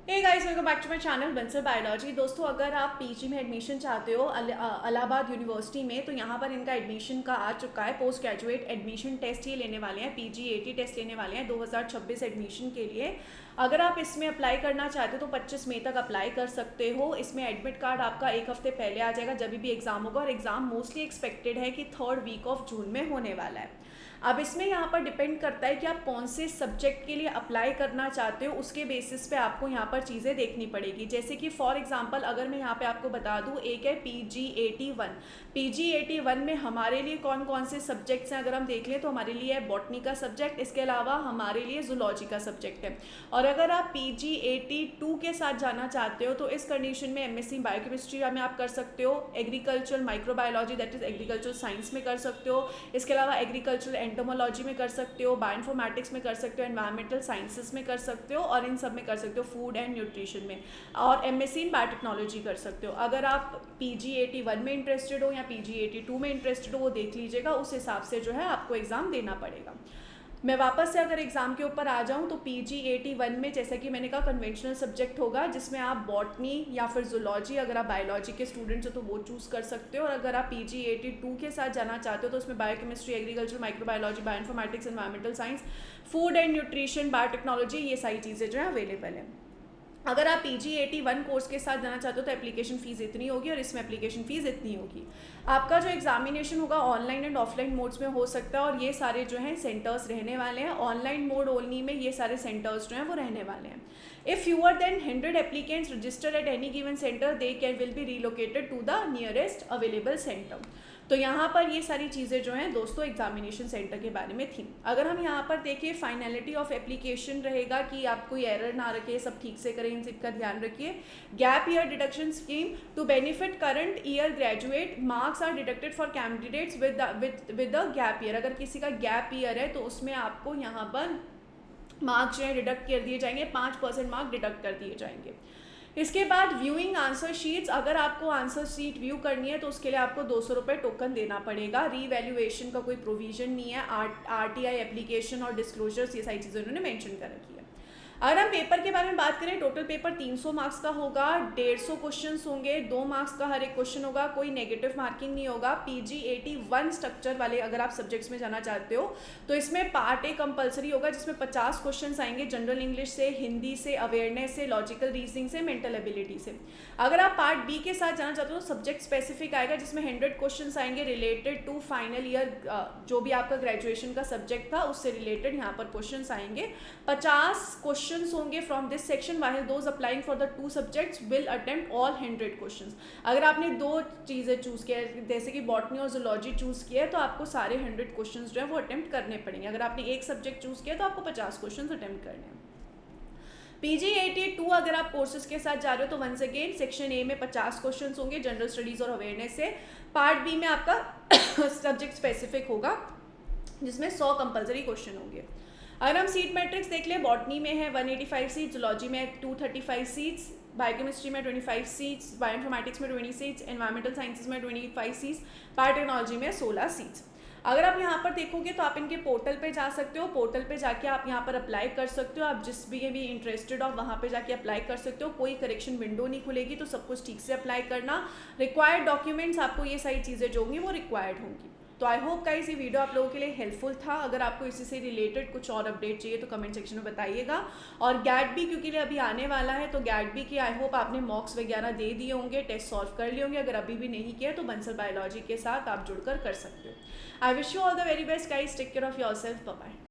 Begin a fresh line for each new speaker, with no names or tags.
Hey guys, welcome back to my channel Bansal biology. दोस्तों, अगर आप पीजी में एडमिशन चाहते हो इलाहाबाद यूनिवर्सिटी में, तो यहाँ पर इनका एडमिशन का आ चुका है। पोस्ट ग्रेजुएट एडमिशन टेस्ट ये लेने वाले हैं, पीजीएटी टेस्ट लेने वाले हैं 2026 एडमिशन के लिए। अगर आप इसमें अप्लाई करना चाहते हो तो 25 मई तक अप्लाई कर सकते हो। इसमें एडमिट कार्ड आपका एक हफ्ते पहले आ जाएगा जब भी एग्ज़ाम होगा, और एग्ज़ाम मोस्टली एक्सपेक्टेड है कि 3rd वीक ऑफ जून में होने वाला है। अब इसमें यहाँ पर डिपेंड करता है कि आप कौन से सब्जेक्ट के लिए अप्लाई करना चाहते हो, उसके बेसिस पे आपको यहाँ पर चीज़ें देखनी पड़ेगी। जैसे कि फॉर एग्जांपल अगर मैं यहाँ पे आपको बता दूँ, एक है PG81। PG81 में हमारे लिए कौन कौन से सब्जेक्ट्स हैं अगर हम देख लें तो हमारे लिए है बॉटनी का सब्जेक्ट, इसके अलावा हमारे लिए जूलॉजी का सब्जेक्ट है। और अगर आप PG82 के साथ जाना चाहते हो तो इस कंडीशन में MSc बायोकेमिस्ट्री में आप कर सकते हो, agriculture microbiology that is agriculture science में कर सकते हो, इसके अलावा एग्रीकल्चर एंटोमोलॉजी में कर सकते हो, बायोइन्फॉर्मेटिक्स में कर सकते हो, एनवायरमेंटल साइंसेस में कर सकते हो, और इन सब में कर सकते हो, फूड एंड न्यूट्रिशन में, और MSc इन बायोटेक्नोलॉजी कर सकते हो। अगर आप PG81 में इंटरेस्टेड हो या PG82 में इंटरेस्टेड हो वो देख लीजिएगा, उस हिसाब से जो है आपको एग्ज़ाम देना पड़ेगा। मैं वापस से अगर एग्ज़ाम के ऊपर आ जाऊं तो PG81 में जैसा कि मैंने कहा कन्वेंशनल सब्जेक्ट होगा, जिसमें आप बॉटनी या फिर जूलॉजी, अगर आप बायोलॉजी के स्टूडेंट्स हो तो वो चूज़ कर सकते हो। और अगर आप PG82 के साथ जाना चाहते हो तो उसमें biochemistry, agriculture, microbiology, bioinformatics, environmental science, food and nutrition, biotechnology, ये सारी चीज़ें जो है अवेलेबल है। अगर आप PG81 कोर्स के साथ जाना चाहते हो तो एप्लीकेशन फ़ीस इतनी होगी, और इसमें एप्लीकेशन फ़ीस इतनी होगी। आपका जो एग्जामिनेशन होगा ऑनलाइन एंड ऑफलाइन मोड्स में हो सकता है, और ये सारे जो हैं सेंटर्स रहने वाले हैं। ऑनलाइन मोड ओनली में ये सारे सेंटर्स जो हैं वो रहने वाले हैं। If fewer than 100 applicants registered at any given centre, they can will be relocated to the nearest available centre. तो यहाँ पर ये सारी चीज़ें जो हैं दोस्तों एग्जामिनेशन सेंटर के बारे में थी। अगर हम यहाँ पर देखें, फाइनलिटी ऑफ एप्लीकेशन रहेगा कि आप कोई एरर ना रखें, सब ठीक से करें, इन सब का ध्यान रखिए। Gap year deduction scheme to benefit current year graduate, marks are deducted for candidates with the gap year. अगर किसी का गैप ईयर है तो उसमें आपको यहाँ पर मार्क्स जो है डिडक्ट कर दिए जाएंगे, 5% मार्क डिडक्ट कर दिए जाएंगे। इसके बाद व्यूइंग आंसर शीट्स, अगर आपको आंसर शीट व्यू करनी है तो उसके लिए आपको 200 रुपये टोकन देना पड़ेगा। रीवैल्यूएशन का कोई प्रोविजन नहीं है। RTI एप्लीकेशन और डिस्क्लोजर्स, ये सारी चीज़ें उन्होंने मेंशन कर रखी है। अगर हम पेपर के बारे में बात करें, टोटल पेपर 300 मार्क्स का होगा, 150 क्वेश्चन होंगे, 2 मार्क्स का हर एक क्वेश्चन होगा, कोई नेगेटिव मार्किंग नहीं होगा। PG81 स्ट्रक्चर वाले अगर आप सब्जेक्ट्स में जाना चाहते हो तो इसमें पार्ट ए कंपलसरी होगा, जिसमें 50 क्वेश्चन आएंगे जनरल इंग्लिश से, हिंदी से, अवेयरनेस से, लॉजिकल रीजनिंग से, मेंटल एबिलिटी से। अगर आप पार्ट बी के साथ जाना चाहते हो तो सब्जेक्ट स्पेसिफिक आएगा, जिसमें 100 क्वेश्चन आएंगे रिलेटेड टू फाइनल ईयर, जो भी आपका ग्रेजुएशन का सब्जेक्ट था उससे रिलेटेड यहाँ पर क्वेश्चन आएंगे। 50 क्वेश्चंस होंगे from this section, while those applying for the 2 subjects will attempt all 100 questions. अगर आपने 2 चीज़ें चूज़ किया है, जैसे कि बॉटनी और जूलॉजी चूज़ किया है, तो आपको सारे 100 क्वेश्चंस जो है वो अटेम्प्ट करने पड़ेंगे। अगर आपने एक सब्जेक्ट चूज़ किया तो आपको 50 क्वेश्चन अटेम्प्ट करने हैं। PG82 अगर आप कोर्सेज के साथ जा रहे हो तो वंस अगेन सेक्शन ए में 50 क्वेश्चन होंगे जनरल स्टडीज़ और अवेयरनेस से। पार्ट बी में आपका सब्जेक्ट स्पेसिफिक होगा, जिसमें 100 कंपलसरी क्वेश्चन होंगे। अगर हम सीट मैट्रिक्स देख लें, बॉटनी में है 185 सीट्स, जूलॉजी में 235 सीट्स, बायोकेमिस्ट्री में 25 सीट्स, बायोइन्फॉर्मेटिक्स में 20 सीट्स, एनवायरमेंटल साइंसेज में 25 सीट्स, बायोटेक्नोलॉजी में 16 सीट्स। अगर आप यहाँ पर देखोगे तो आप इनके पोर्टल पे जा सकते हो, पोर्टल पे जाके आप यहाँ पर अप्लाई कर सकते हो। आप जिस भी इंटरेस्टेड हो वहाँ पे जाके अप्लाई कर सकते हो, कोई करेक्शन विंडो नहीं खुलेगी, तो सब कुछ ठीक से अप्लाई करना। रिक्वायर्ड डॉक्यूमेंट्स, आपको ये सारी चीज़ें जो होंगी वो रिक्वायर्ड होंगी। तो आई होप गाइस ये वीडियो आप लोगों के लिए हेल्पफुल था। अगर आपको इसी से रिलेटेड कुछ और अपडेट चाहिए तो कमेंट सेक्शन में बताइएगा। और गैट बी क्योंकि अभी आने वाला है, तो गैट बी के आई होप आपने मॉक्स वगैरह दे दिए होंगे, टेस्ट सॉल्व कर लिए होंगे। अगर अभी भी नहीं किया तो बंसल बायोलॉजी के साथ आप जुड़कर कर सकते हो। I wish you all the very best guys, take care of yourself, bye bye.